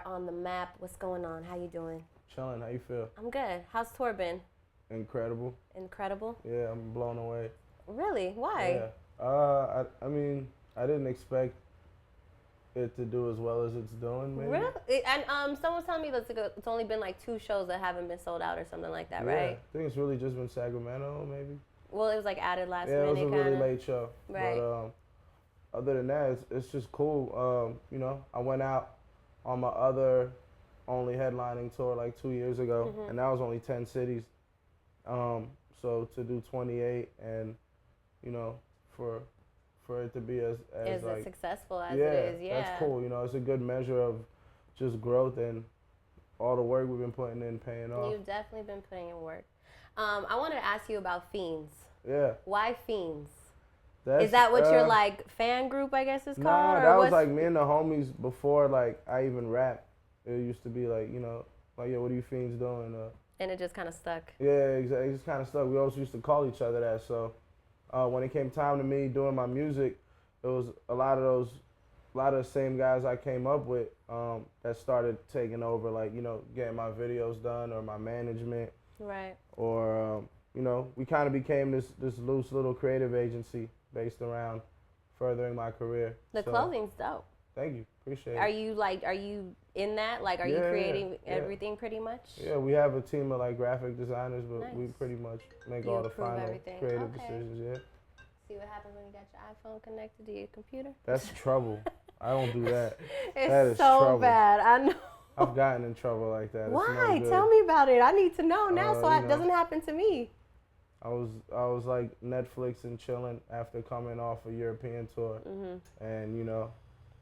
are on the map. What's going on? How you doing? Chilling. How you feel? I'm good. How's tour been? Incredible. Incredible? Yeah, I'm blown away. Really? Why? Yeah. I mean, I didn't expect it to do as well as it's doing, maybe. Really? And someone was telling me that it's only been like 2 shows that haven't been sold out or something like that, Yeah, right? I think it's really just been Sacramento, maybe. Well, it was like added last Yeah, minute. it was a really late show. Right. But other than that, it's just cool. I went out on my other only headlining tour like 2 years ago, and that was only 10 cities. So to do 28 and, for it to be as like, successful as it is, yeah. That's cool. It's a good measure of just growth and all the work we've been putting in paying off. You've definitely been putting in work. I wanted to ask you about Fiends. Yeah. Why Fiends? Is that what your like fan group, I guess, is called? Nah, that was like me and the homies before like I even rap. It used to be like, like, yo, what are you Fiends doing? And it just kind of stuck. Yeah, exactly. It just kind of stuck. We always used to call each other that. So when it came time to me doing my music, it was a lot of the same guys I came up with that started taking over, like, getting my videos done or my management. Right. Or, we kind of became this loose little creative agency based around furthering my career. The clothing's dope. Thank you. Appreciate it. Are you in that? Like, are you creating everything pretty much? Yeah, we have a team of like graphic designers, but Nice. we pretty much make all the final creative decisions, yeah. See what happens when you got your iPhone connected to your computer? That's trouble. I don't do that. It's that is so trouble. bad. I know. I've gotten in trouble like that. Why? It's no good. Tell me about it. I need to know now so it doesn't happen to me. I was like Netflix and chilling after coming off a European tour, and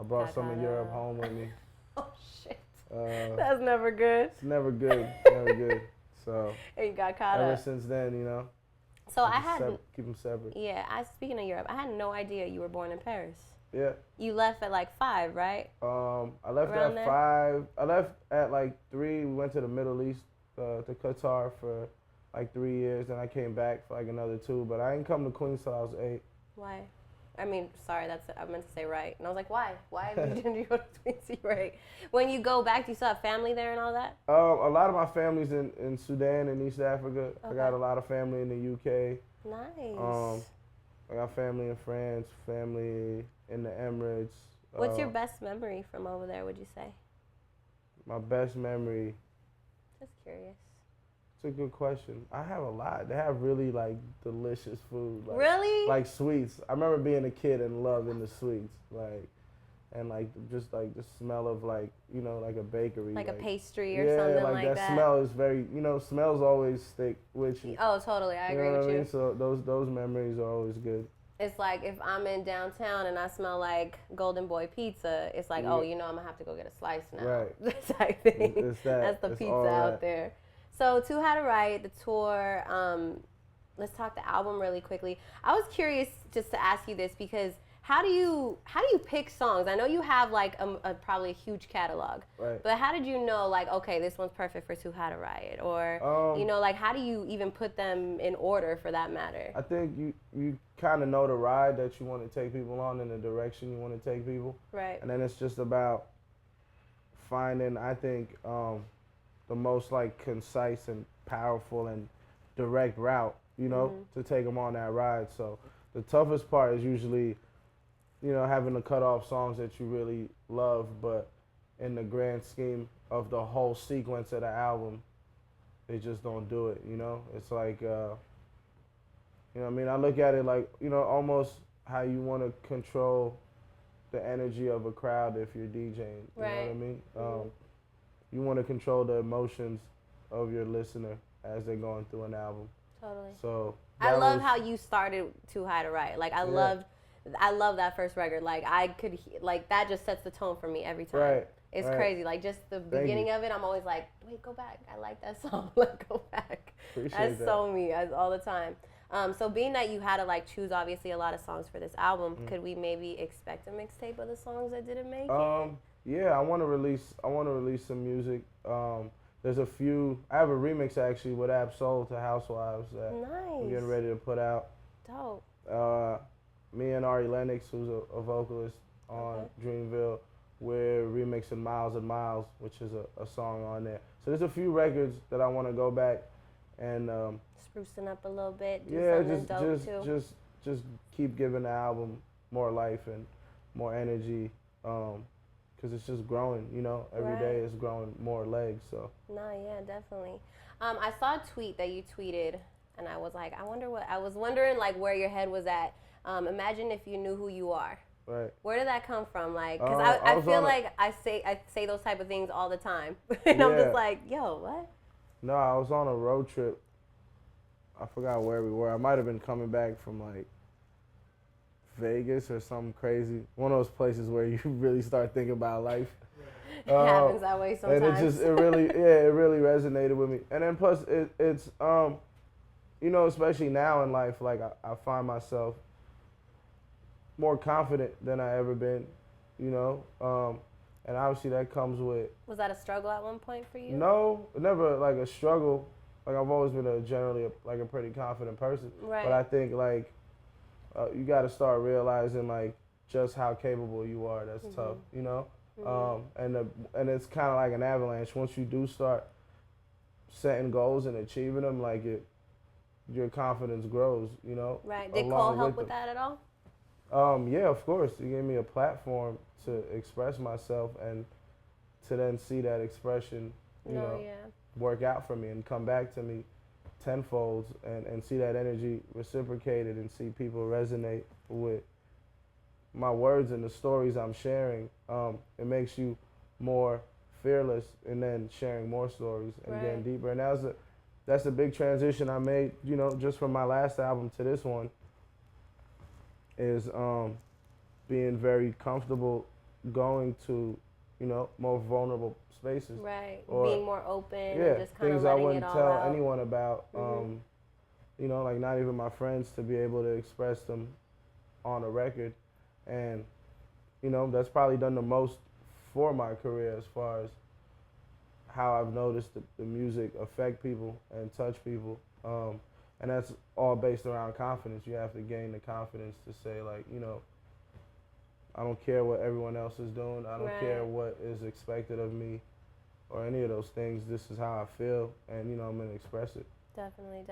I brought some of Europe home with me. Oh shit! That's never good. It's never good, never good. So and you got caught ever up. since then, So I had keep them separate. Yeah, speaking of Europe, I had no idea you were born in Paris. Yeah. You left at like 5, right? I left Around at there? 5. I left at like 3. We went to the Middle East, to Qatar for like 3 years, and I came back for like another 2. But I didn't come to Queens till I was 8. Why? I mean, sorry, I meant to say right. And I was like, why? Why didn't you go to Queens till you were 8? When you go back, do you still have family there and all that? A lot of my family's in Sudan and East Africa. Okay. I got a lot of family in the UK. Nice. I got family in France, family in the Emirates. What's your best memory from over there, would you say? My best memory? Just curious. It's a good question. I have a lot. They have really like delicious food. Like, really? Like sweets. I remember being a kid and loving the sweets. And like just like the smell of like, like a bakery. Like a pastry or something like that. Yeah, that smell is very, smells always stick with you. Oh, totally. I agree with you. Mean? So those memories are always good. It's like if I'm in downtown and I smell like Golden Boy pizza, it's like, I'm going to have to go get a slice now. Right. That type thing. It's that. That's the pizza out there. So Too High to Write, the tour, let's talk the album really quickly. I was curious just to ask you this because how do you pick songs? I know you have like probably a huge catalog, right. But how did you know like, okay, this one's perfect for Too High to Write, or like how do you even put them in order for that matter? I think you kind of know the ride that you want to take people on and the direction you want to take people, right? And then it's just about finding, I think, the most like concise and powerful and direct route, to take them on that ride. So the toughest part is usually having to cut off songs that you really love, but in the grand scheme of the whole sequence of the album, they just don't do it, It's like, I look at it like, almost how you want to control the energy of a crowd if you're DJing, you know what I mean? You want to control the emotions of your listener as they're going through an album. Totally. So I love how you started Too High to Write. Like I love that first record. Like I could, like that just sets the tone for me every time. Right. It's crazy. Like just the beginning of it, I'm always like, wait, go back. I like that song. Like go back. Appreciate that. So me all the time. So being that you had to like choose obviously a lot of songs for this album, could we maybe expect a mixtape of the songs that didn't make it? Yeah, I want to release some music. There's a few. I have a remix actually with Ab-Soul to Housewives that I'm getting ready to put out. Dope. Me and Ari Lennox, who's a vocalist on Dreamville, we're remixing Miles and Miles, which is a song on there. So there's a few records that I want to go back and sprucing up a little bit. Do yeah, something dope too. just keep giving the album more life and more energy, because it's just growing. You know, every day it's growing more legs. So no, yeah, definitely. I saw a tweet that you tweeted, and I was like, I was wondering like where your head was at. Imagine if you knew who you are. Right. Where did that come from? Like, because I feel like I say those type of things all the time, and I'm just like, yo, what? No, I was on a road trip. I forgot where we were. I might have been coming back from like Vegas or something crazy. One of those places where you really start thinking about life. It happens that way sometimes. And it really resonated with me. And then plus it's you know, especially now in life, like I find myself more confident than I ever been, you know, and obviously that comes with. Was that a struggle at one point for you? No, never like a struggle. Like I've always been generally a pretty confident person. Right. But I think like you got to start realizing like just how capable you are. That's tough, you know. And it's kind of like an avalanche. Once you do start setting goals and achieving them, like your confidence grows, you know. Right. Did Cole help with that at all? Yeah, of course. He gave me a platform to express myself and to then see that expression, you know, work out for me and come back to me tenfold and see that energy reciprocated and see people resonate with my words and the stories I'm sharing. It makes you more fearless and then sharing more stories and getting deeper. And that's a big transition I made, you know, just from my last album to this one. Is being very comfortable going to, you know, more vulnerable spaces. Right. Or being more open. And just kind things of I wouldn't tell out. anyone about. You know, like not even my friends, to be able to express them on a record. And, you know, that's probably done the most for my career as far as how I've noticed the music affect people and touch people. And that's all based around confidence. You have to gain the confidence to say, like, you know, I don't care what everyone else is doing. I don't care what is expected of me or any of those things. This is how I feel, and, you know, I'm going to express it. Definitely.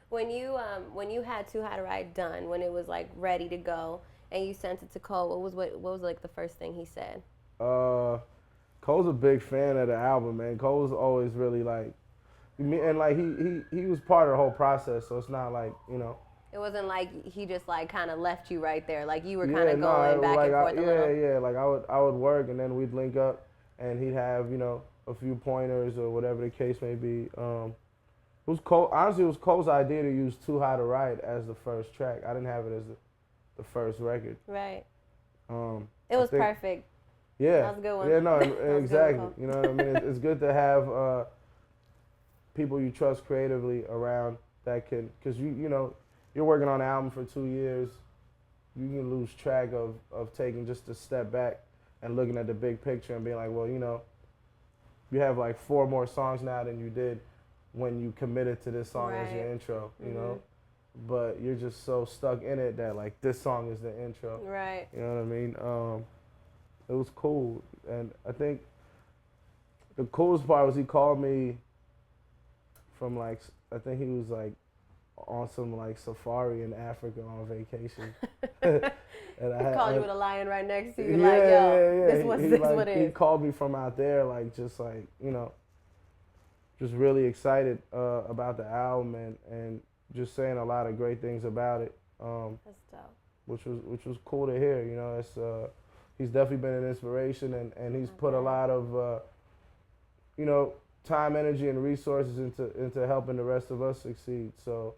When you had Too High to Ride done, when it was, like, ready to go, and you sent it to Cole, what was like, the first thing he said? Cole's a big fan of the album, man. Cole's always really, like, and like he was part of the whole process, so it's not like, you know. It wasn't like he just like kind of left you right there, like you were kind of going back and forth a little. Yeah. Like I would work and then we'd link up, and he'd have, you know, a few pointers or whatever the case may be. It was Cole. Honestly, it was Cole's idea to use Too High to Ride as the first track. I didn't have it as the first record. Right. It was perfect. Yeah. That was a good one. Yeah, no, exactly. You know what I mean? It's good to have people you trust creatively around that can, because you know, you're working on an album for 2 years, you can lose track of taking just a step back and looking at the big picture and being like, well, you know, you have like 4 more songs now than you did when you committed to this song as your intro, you know, but you're just so stuck in it that like this song is the intro. Right. You know what I mean? It was cool, and I think the coolest part was he called me from like, I think he was like on some like safari in Africa on vacation. And he called you with a lion right next to you, like, yo, this what it is. He called me from out there, like, just like, you know, just really excited about the album and just saying a lot of great things about it. That's dope. Which was cool to hear, you know. It's he's definitely been an inspiration, and he's put a lot of you know, time, energy, and resources into helping the rest of us succeed. So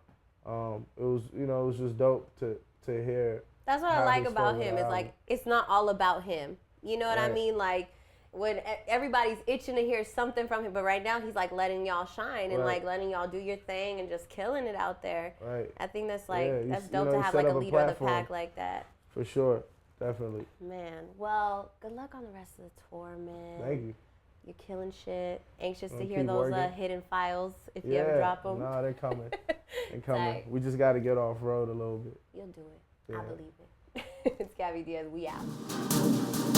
it was just dope to hear. That's what I like about him. It's like, it's not all about him. You know what I mean? Like, when everybody's itching to hear something from him, but right now he's like letting y'all shine and like letting y'all do your thing and just killing it out there. Right. I think that's like, that's dope to have like a leader of the pack like that. For sure. Definitely. Man, well, good luck on the rest of the tour, man. Thank you. You're killing shit. Anxious to hear those hidden files if you ever drop them. No, they're coming. They're coming. We just got to get off road a little bit. You'll do it. I believe it. It's Gabby Diaz. We out.